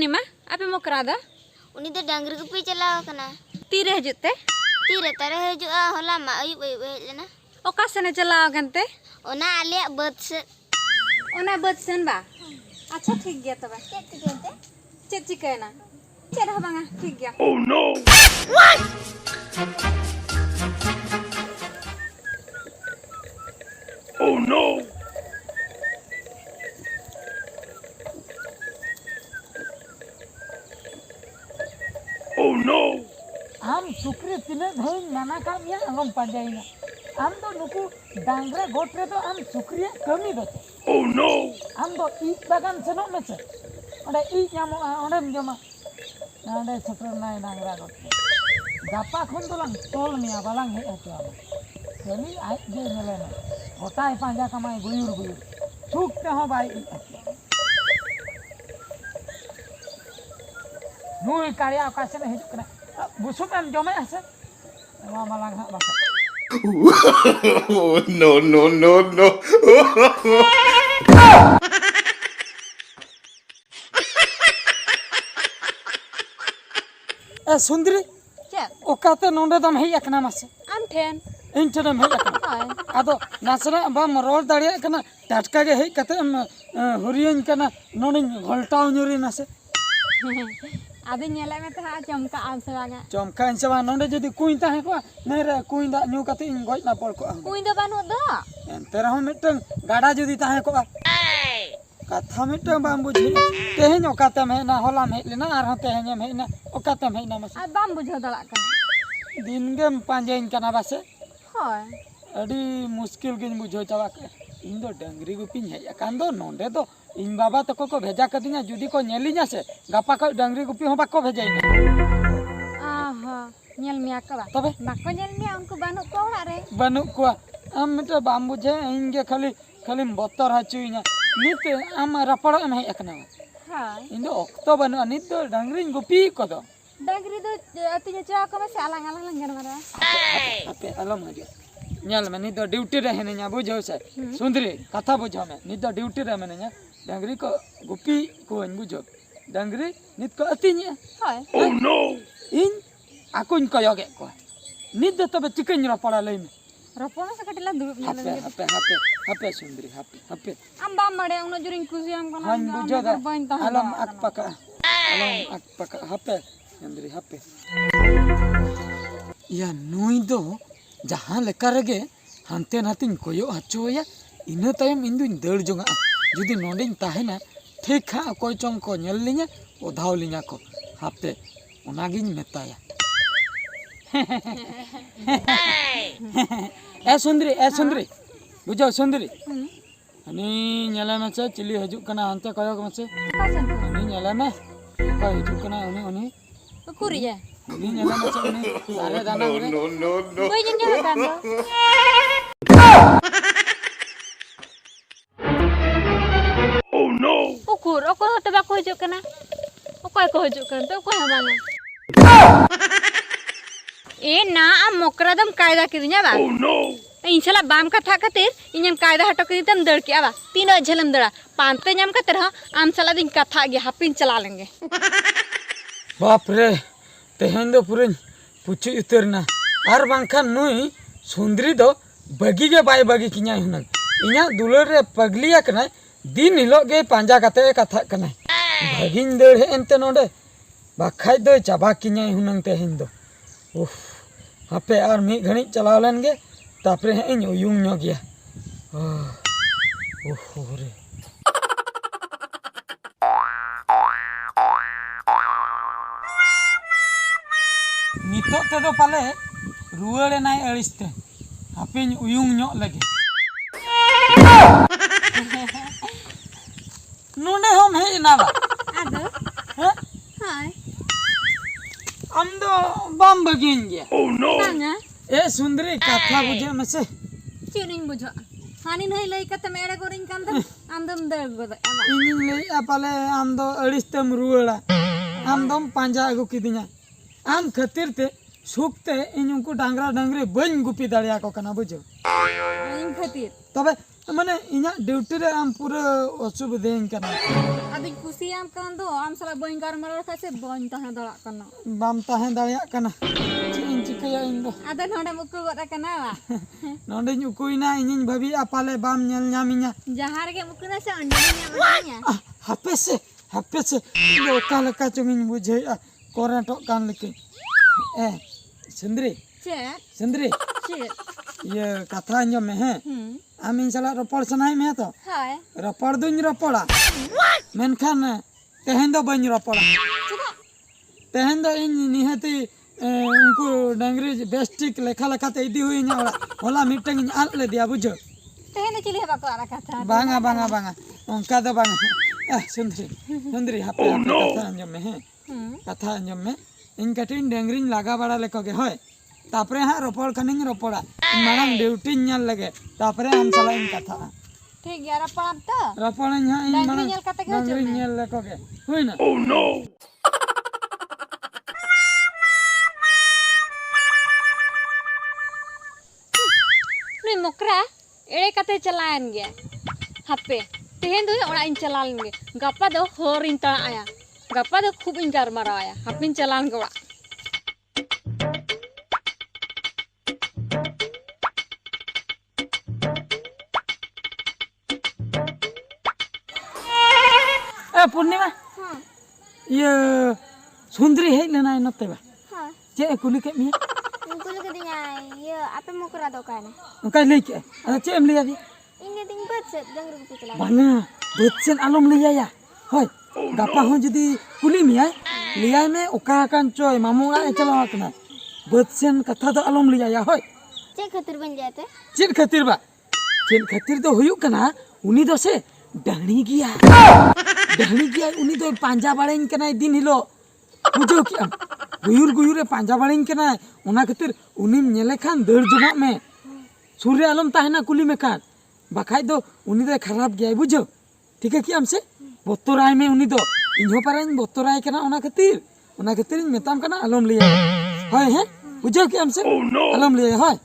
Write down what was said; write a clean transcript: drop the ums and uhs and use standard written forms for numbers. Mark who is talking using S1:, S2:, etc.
S1: उनी मा आपे मोकरा दा
S2: उनी तो डांगरी गुपी चलाव कना
S1: तीरे हजुते
S2: तीरे तारे हजुआ होला मा अयुब अयुब हेज लेना
S1: ओका सने चलाव गनते
S2: ओना आले बद से
S1: ओना बद सेन बा अच्छा ठीक गया तबे
S2: चेक चिकेते
S1: चेक चिकेना चेक हो बांगा ठीक गया
S3: Oh no! Oh no! Oh no!
S4: आम सुक्री तिने धई नाना काम या अंगम पंजाईना आम तो नुकु डांगरा गोटरे तो आम सुक्रिया कमी दते
S3: Oh no!
S4: आम तो ईट बागान सेनो मेचे ओडे ईट ᱧᱟᱢᱚᱜ ओडेम जमा नाडे सटर नाय डांगरा गोटरे गापा खन तो लांग तोल मिया बालांग हे अतो कमी आज जे नेलेना गोटाय पांजा कमाय गुयुर गुयुर सुक ते हो बाई नुई कारिया ओकासेन हिजुक कना बुसुक एम जमे आसे मा मालांग हा बाका
S3: Oh no no no no!
S4: ए सुंदरी
S1: चेक
S4: ओकाते नोंडे दम हेय अकना मासे
S1: आम ठेन
S4: इन ठेम हेय अकना
S1: हाय
S4: आदो नासरा बाम रोड दाड़िया कना टाटका गे हेय कते हुरियन कना नोनिन घोलटाव न्युरी नासे
S1: आदि नेला में तो हा चमका आम से बांगा
S4: चमका इन सवा नोंडे जदी कुइन ताहे को नेरे कुइन दा न्यू कते इन गoj ना पड़ को
S1: कुई दो बानु दो
S4: एनते रहो मिटन गाडा जदी ताहे को कथा मिटन बाम बुझी तेहेन ओकाते में ना होला में लेना आर हते हेन में ना ओकाते में ना मसे
S1: आ बाम बुझो दला कना
S4: दिन गेम पांजेन कना बासे
S1: हाय
S4: अड़ी मुश्किल गिन बुझो चावा के इन दो डंगरी गुपिन है कान दो नोंडे दो इन बाबा तको को भेजा कदिना जुदी को नेलिना से गापा को डंगरी गुपी हो बाको भेजाइना
S1: आहा नेल मिया का
S4: तबे
S1: बाको नेल मिया उनको बानु को ओड़ा रे
S4: बनु को आम मिटे बाम बुझे इनगे खाली खाली बतर हचुइना नित आम रपड़ एम है एकना
S1: हाय
S4: इन दो ओक्तो बनु नित दो डंगरी गुपी को दो
S1: डंगरी दो अतिnya चा को में से अलग अलग लंगन मारा
S4: आपे अलम हजो ᱧᱮᱞ ᱢᱮ ᱱᱤᱛ ᱫᱚ ᱰᱤᱭᱩᱴᱤ ᱨᱮ ᱦᱮᱱᱟᱹᱧᱟ ᱵᱩᱡᱷᱟᱹᱣ ᱥᱮ ᱥᱩᱸᱫᱨᱤ ᱠᱟᱛᱷᱟ ᱵᱩᱡᱷᱟᱹᱣ ᱢᱮ ᱱᱤᱛ ᱫᱚ ᱰᱤᱭᱩᱴᱤ ᱨᱮ ᱢᱤᱱᱟᱹᱧᱟ ᱰᱟᱝᱨᱤ ᱠᱚ ᱜᱩᱯᱤ ᱠᱚᱣᱟᱹᱧ ᱵᱩᱡᱷᱟᱹᱣ ᱰᱟᱝᱨᱤ ᱱᱤᱛ ᱠᱚ ᱟᱹᱛᱤᱧᱮᱜᱼᱟ
S1: हाय
S3: Oh no!
S4: ᱤᱧ ᱟᱠᱚᱧ ᱠᱚᱭᱚᱜᱮᱫ ᱠᱚᱣᱟ ᱱᱤᱛ ᱫᱚ ᱛᱚᱵᱮ ᱪᱤᱠᱟᱹᱧ ᱨᱚᱯᱚᱲᱟ ᱞᱟᱹᱭ ᱢᱮ
S1: रपोना से कटिला दुरुप
S4: ᱦᱟᱯᱮ
S1: नेला
S4: ᱦᱟᱯᱮ ᱦᱟᱯᱮ ᱦᱟᱯᱮ ᱥᱩᱸᱫᱨᱤ ᱦᱟᱯᱮ ᱦᱟᱯᱮ
S1: आम बाम बड़े उन जुरिन कुसी आम कना
S4: ᱦᱟᱧ ᱵᱩᱡᱷᱟᱹᱣ ᱫᱟ ᱟᱞᱚᱢ ᱟᱠᱯᱟᱠᱟ ᱟᱞᱚᱢ ᱟᱠᱯᱟᱠᱟ ᱦᱟᱯᱮ ᱥᱩᱸᱫᱨᱤ ᱦᱟᱯᱮ ᱭᱟ ᱱᱩᱭ ᱫᱚ ᱡᱟᱦᱟᱸ ᱞᱮᱠᱟ ᱨᱮᱜᱮ हानते नातिन कोयो हचोया इना तायम इंदुन दड़ जोंगा जुदी नोंडिन ताहेना ठीक हा कोई चोंग को नेल लिया ओधाव लिया को हापे ओनागिन मेताया ए सुंदरी बुझो सुंदरी अनि नेला में से चिली हजू कना हानते कोयो में से अनि नेला में को हजू कना उनी
S1: तो कुरिया
S4: उनी नेला में से उनी सारे दाना रे
S3: No no no!
S1: कोई जन जन कांदो
S3: Oh no!
S1: उकुर ओको हते बाको हजू कना ओको को हजू कन तो कोई हमाना ए ना आ मोकरा दम कायदा किदिया बा
S3: Oh no!
S1: इन साला बाम कथा खातिर इनम कायदा हटो कदी तम दड़ के आवा तीनो झलम दड़ा पांते नाम खातिर ह आम साला दिन कथा गे हापिन चला लेंगे
S4: बाप रे तेहेन दो पुरन पुछु उतरना आर बांखान नुई सुंदरी दो बगी गे बाय बगी किnya हुनन इना दुलर रे पगलिया कना दिन हिलो गे पांजा कते कथा कना भगिन दड़ एनते नोडे बाखाय दो चाबा किnya हुनन तेहेन दो उफ हापे आर मी घणी चला लन गे तापरे इन उयुंग नो गया ओह रे नितो तेदो पाले रुआड़े नाय अड़िसते हापिन उयुंग ᱧᱚᱜ लगे नोंडे हम हेज ना बा
S1: आदो
S4: हैं
S1: हाय
S4: आम दो बाम बगिन गया
S3: Oh no!
S1: बांगा
S4: ए सुंदरी कथा बुझे मसे
S1: चुनिन बुझो हानि नहीं लई कते मेड़े गोरिन कांद आंदम दड़ गोद आमा
S4: इनिंग लई पाले आम दो अड़िसतेम रुआड़ा आम दम पांजा अगु किदिया आम खातिर ते सुखते इन उनको डांगरा डांगरी बन गुपी दाड़िया को कना बुझो
S1: इन खातिर
S4: तबे माने इना ड्यूटी रे आम पूरा असुविधाइन कना
S1: अदिन कुसियाम कान दो आम साला बइन गारमारा रखा से बइन तहे दड़ा कना
S4: बाम ताहे दाड़िया कना चिन चिकया इन दो
S1: आदे नोडे मुकु गद कना वा
S4: नोंडे उकुइना इनिन भाभी पाले बाम नेल ᱧᱟᱢᱤᱧᱟ
S1: जहार के मुकुना से अंडे ᱧᱟᱢ
S4: हापे से ओका लका चंगिन बुझेया कोरेटो कान लेके ए सुंदरी
S1: चे
S4: ये कथा अंजम में है आम इन साला रपड़ सनाई में तो
S1: हाय
S4: रपड़ दुñ रपड़ा मेनखान तेहेन दो बñ रपड़ा तेहेन दो इन निहती उनको डांगरी बेस्टिक लेखा लेखाते इदी हुईnya होला मिटंग आल ले दिया बुझो
S1: तेहेन चिली हबा को आरा कथा
S4: बांगा उनका दो बांगा सुंदरी हापे कथा अंजम में है कथा अंजम में इन कटिन डांगरी लागा बड़ा लेको के होय तापरे हाँ रपड़ कनिंग रपड़ा मांग ड्यूटी ñal लगे तापरे हम साला इन कथा
S1: ठीक गया रपड़ तो
S4: रपड़ हाँ इन
S1: डांगरी ñal कते के
S4: डांगरी ñal लेको के हुई ना
S3: Oh no!
S1: नुई मोकरा एड़े कते चलायन गया हापे तेहेन दो ओड़ा इन चलालन गे गप्पा दो होर इन ता आया गप्पा दो खूब इन गारमारा आया हापिन चलान गवा
S4: ए पूर्णिमा ये सुंदरी है लेना है नते बा
S2: हां
S4: चे कुली के मिया
S2: उनको लगे दिया ये आपे मोकरा दो काने
S4: उनका ले के अरे चे एम लिया भी
S2: इंगे दिन बस डंगरी गुपी चला
S4: बाना बच्चन आलम लिया या होय गप्पा हो जदी कुली मिया लिया में ओका कान चोय मामुड़ा चला कना बच्चन कथा तो आलम लिया या होय
S2: चे खातिर बन जाते
S4: चेन खातिर तो हुयु कना उनी दो से डांगरी गिया उनी तो पांजा बाड़ेन कना दिन हिलो बुझो कि गुयुर रे पांजा बाड़ेन कना ओना खातिर उनी नेले खान दर जमा में सूर्य आलम ताहेना कुली में खान बाखाय दो उनी दो खराब गया बुझो ठीक है कि हमसे बतराय में उनी दो इन्हो पाराइन बतराय कना ओना खातिर मेताम कना आलम लिया होय है बुझो कि हमसे आलम लिया होय